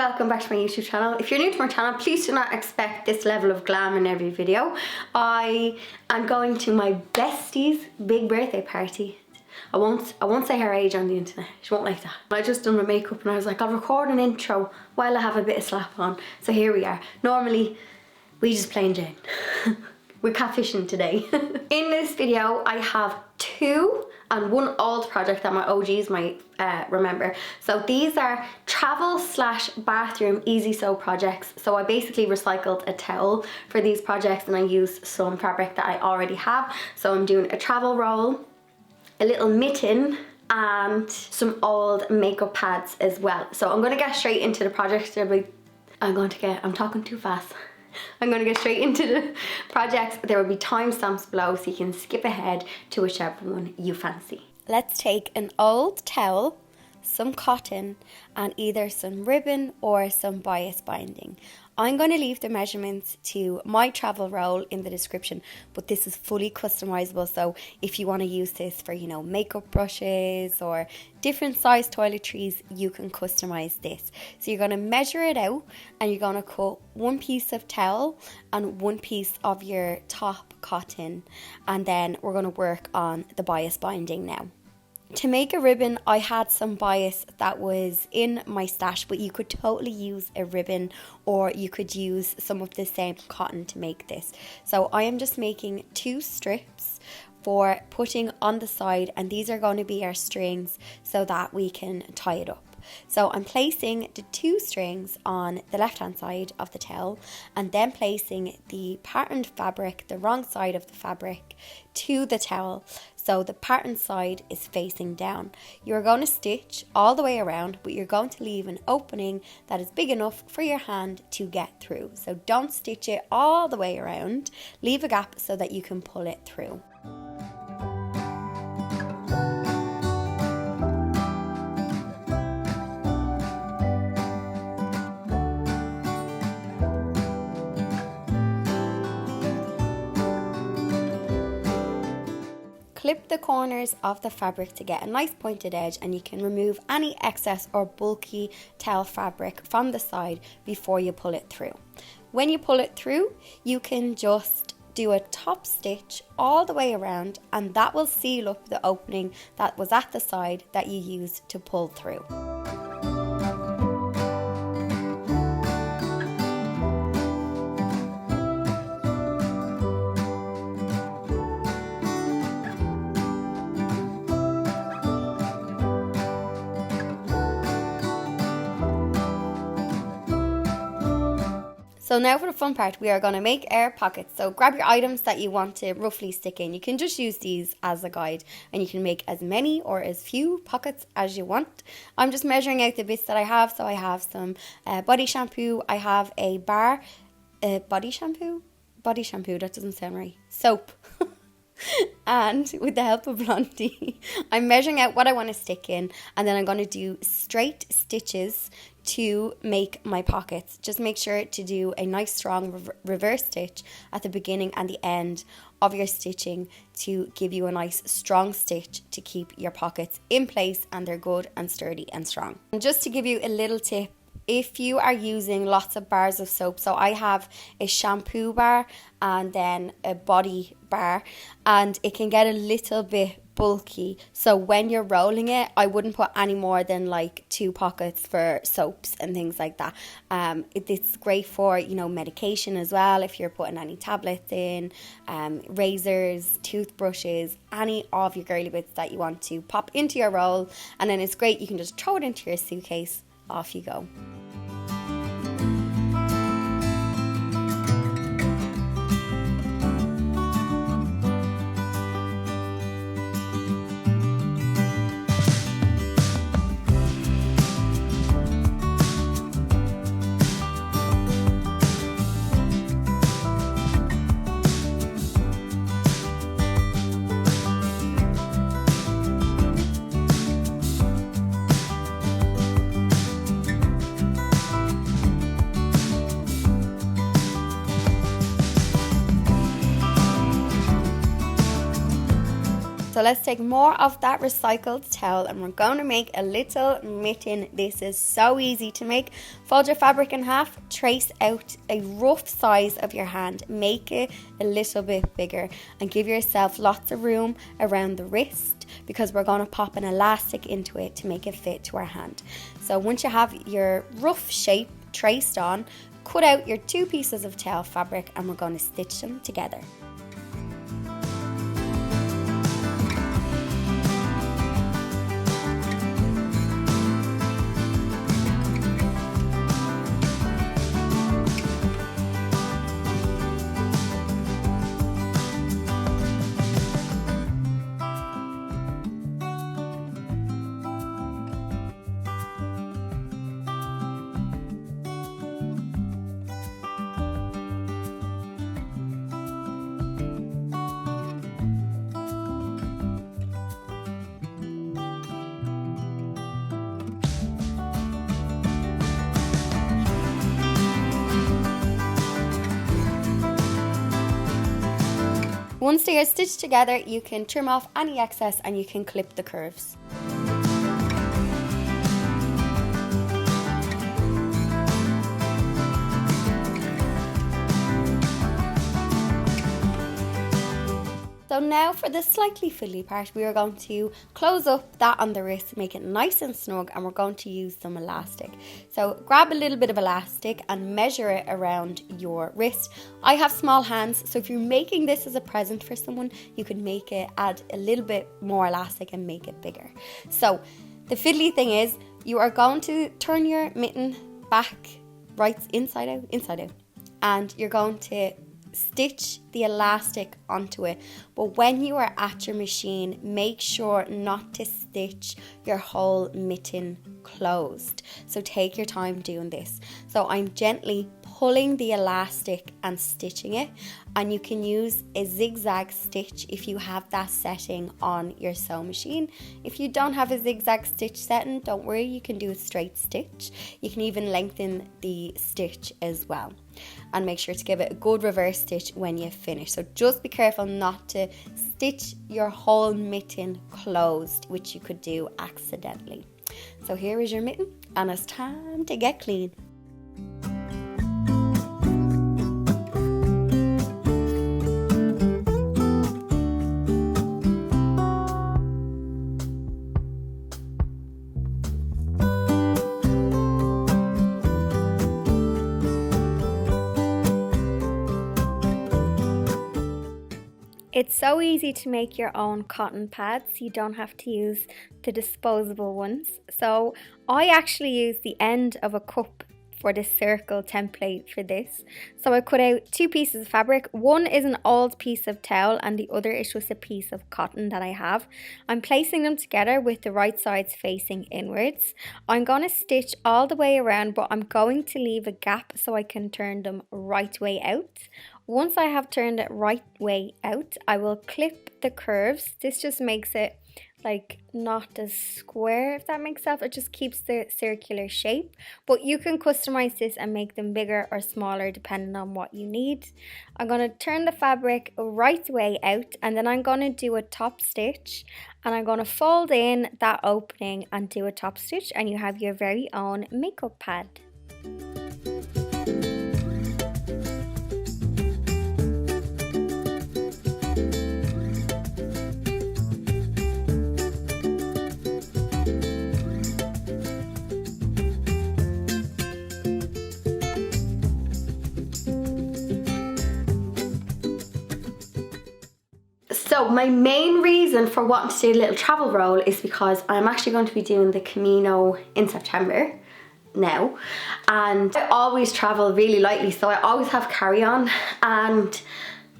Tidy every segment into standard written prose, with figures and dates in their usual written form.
welcome back to my YouTube channel. If you're new to my channel, please do not expect this level of glam in every video. I am going to my bestie's big birthday party. I won't say her age on the internet. She won't like that. I just done my makeup and I was like, I'll record an intro while I have a bit of slap on. So here we are. Normally, we just plain Jane. We're catfishing today. In this video, I have two and one old project that my OGs might remember. So these are travel / bathroom easy sew projects. So I basically recycled a towel for these projects and I used some fabric that I already have. So I'm doing a travel roll, a little mitten, and some old makeup pads as well. So I'm gonna get straight into the project. I'm talking too fast. I'm going to get straight into the projects. There will be timestamps below so you can skip ahead to whichever one you fancy. Let's take an old towel, some cotton, and either some ribbon or some bias binding. I'm going to leave the measurements to my travel roll in the description, but this is fully customizable. So if you want to use this for, you know, makeup brushes or different size toiletries, you can customize this. So you're going to measure it out and you're going to cut one piece of towel and one piece of your top cotton. And then we're going to work on the bias binding now. To make a ribbon, I had some bias that was in my stash, but you could totally use a ribbon or you could use some of the same cotton to make this. So I am just making 2 strips for putting on the side, and these are going to be our strings so that we can tie it up. So I'm placing the 2 strings on the left hand side of the towel and then placing the patterned fabric, the wrong side of the fabric, to the towel. So the patterned side is facing down. You're going to stitch all the way around, but you're going to leave an opening that is big enough for your hand to get through. So don't stitch it all the way around. Leave a gap so that you can pull it through. Clip the corners of the fabric to get a nice pointed edge, and you can remove any excess or bulky towel fabric from the side before you pull it through. When you pull it through, you can just do a top stitch all the way around, and that will seal up the opening that was at the side that you used to pull through. So now for the fun part, we are going to make our pockets. So grab your items that you want to roughly stick in. You can just use these as a guide and you can make as many or as few pockets as you want. I'm just measuring out the bits that I have. So I have some body shampoo. I have a bar, body shampoo, that doesn't sound right, soap. And with the help of Blondie, I'm measuring out what I want to stick in, and then I'm going to do straight stitches to make my pockets. Just make sure to do a nice strong reverse stitch at the beginning and the end of your stitching to give you a nice strong stitch to keep your pockets in place and they're good and sturdy and strong. And just to give you a little tip, if you are using lots of bars of soap, so I have a shampoo bar and then a body bar, and it can get a little bit bulky. So when you're rolling it, I wouldn't put any more than like 2 pockets for soaps and things like that. It's great for, you know, medication as well. If you're putting any tablets in, razors, toothbrushes, any of your girly bits that you want to pop into your roll, and then it's great. You can just throw it into your suitcase. Off you go. So let's take more of that recycled towel and we're going to make a little mitten. This is so easy to make. Fold your fabric in half, trace out a rough size of your hand, make it a little bit bigger and give yourself lots of room around the wrist because we're going to pop an elastic into it to make it fit to our hand. So once you have your rough shape traced on, cut out your 2 pieces of towel fabric and we're going to stitch them together. Once they are stitched together, you can trim off any excess and you can clip the curves. So now for the slightly fiddly part, we are going to close up that on the wrist, make it nice and snug, and we're going to use some elastic. So grab a little bit of elastic and measure it around your wrist. I have small hands, so if you're making this as a present for someone, you can make it, add a little bit more elastic and make it bigger. So the fiddly thing is, you are going to turn your mitten back, right, inside out, and you're going to stitch the elastic onto it. But when you are at your machine, make sure not to stitch your whole mitten closed. So take your time doing this. So I'm gently pulling the elastic and stitching it, and you can use a zigzag stitch if you have that setting on your sewing machine. If you don't have a zigzag stitch setting, don't worry, you can do a straight stitch. You can even lengthen the stitch as well, and make sure to give it a good reverse stitch when you finish. So just be careful not to stitch your whole mitten closed, which you could do accidentally. So here is your mitten, and it's time to get clean. It's so easy to make your own cotton pads. You don't have to use the disposable ones. So I actually use the end of a cup for the circle template for this. So I cut out 2 pieces of fabric. One is an old piece of towel and the other is just a piece of cotton that I have. I'm placing them together with the right sides facing inwards. I'm going to stitch all the way around, but I'm going to leave a gap so I can turn them right way out. Once I have turned it right way out, I will clip the curves. This just makes it like not as square, if that makes sense. It just keeps the circular shape, but you can customize this and make them bigger or smaller depending on what you need. I'm going to turn the fabric right way out, and then I'm going to do a top stitch, and I'm going to fold in that opening and do a top stitch, and you have your very own makeup pad. So my main reason for wanting to do a little travel roll is because I'm actually going to be doing the Camino in September now, and I always travel really lightly, so I always have carry-on, and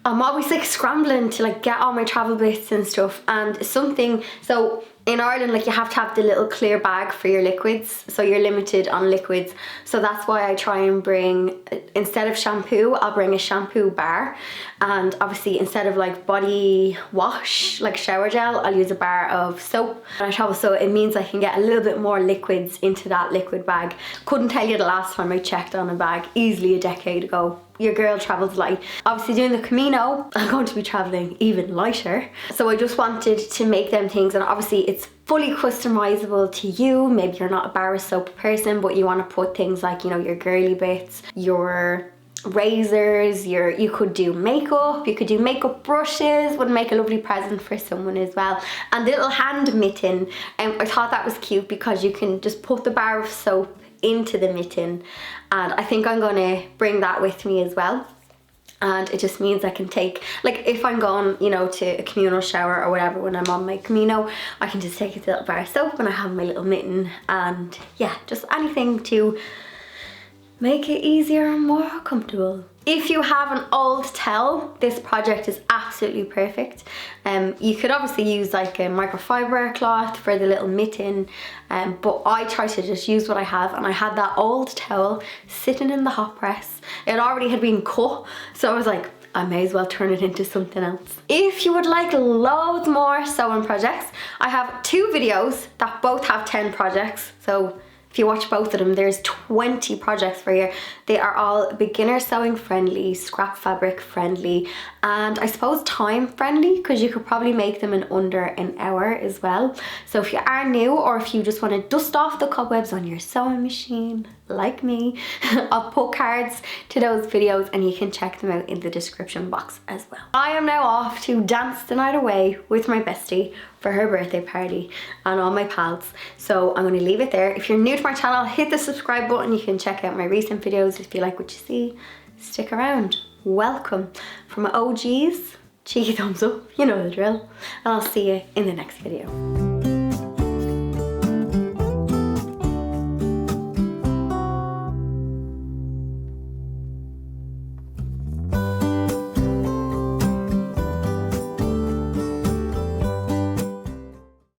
I'm always like scrambling to like get all my travel bits and stuff. And something, so in Ireland, like you have to have the little clear bag for your liquids, so you're limited on liquids. So that's why I try and bring, instead of shampoo, I'll bring a shampoo bar, and obviously instead of like body wash, like shower gel, I'll use a bar of soap when I travel, so it means I can get a little bit more liquids into that liquid bag. Couldn't tell you the last time I checked on a bag, easily a decade ago. your girl travels light. Obviously doing the Camino, I'm going to be traveling even lighter. So I just wanted to make them things, and obviously it's fully customizable to you. Maybe you're not a bar of soap person, but you want to put things like, you know, your girly bits, your razors, you could do makeup, you could do makeup brushes, would make a lovely present for someone as well. And the little hand mitten, I thought that was cute because you can just put the bar of soap into the mitten, and I think I'm gonna bring that with me as well. And it just means I can take, like if I'm going, you know, to a communal shower or whatever when I'm on my Camino, I can just take a little bar of soap and I have my little mitten, and yeah, just anything to make it easier and more comfortable. If you have an old towel, this project is absolutely perfect. You could obviously use like a microfiber cloth for the little mitten, but I try to just use what I have, and I had that old towel sitting in the hot press. It already had been cut, so I was like, I may as well turn it into something else. If you would like loads more sewing projects, I have 2 videos that both have 10 projects. So if you watch both of them, there's 20 projects for you. They are all beginner sewing friendly, scrap fabric friendly, and I suppose time friendly, because you could probably make them in under an hour as well. So if you are new, or if you just want to dust off the cobwebs on your sewing machine, like me, I'll put cards to those videos and you can check them out in the description box as well. I am now off to dance the night away with my bestie for her birthday party and all my pals. So I'm going to leave it there. If you're new to my channel, hit the subscribe button. You can check out my recent videos if you like what you see. Stick around. Welcome. For my OGs, cheeky thumbs up, you know the drill. And I'll see you in the next video.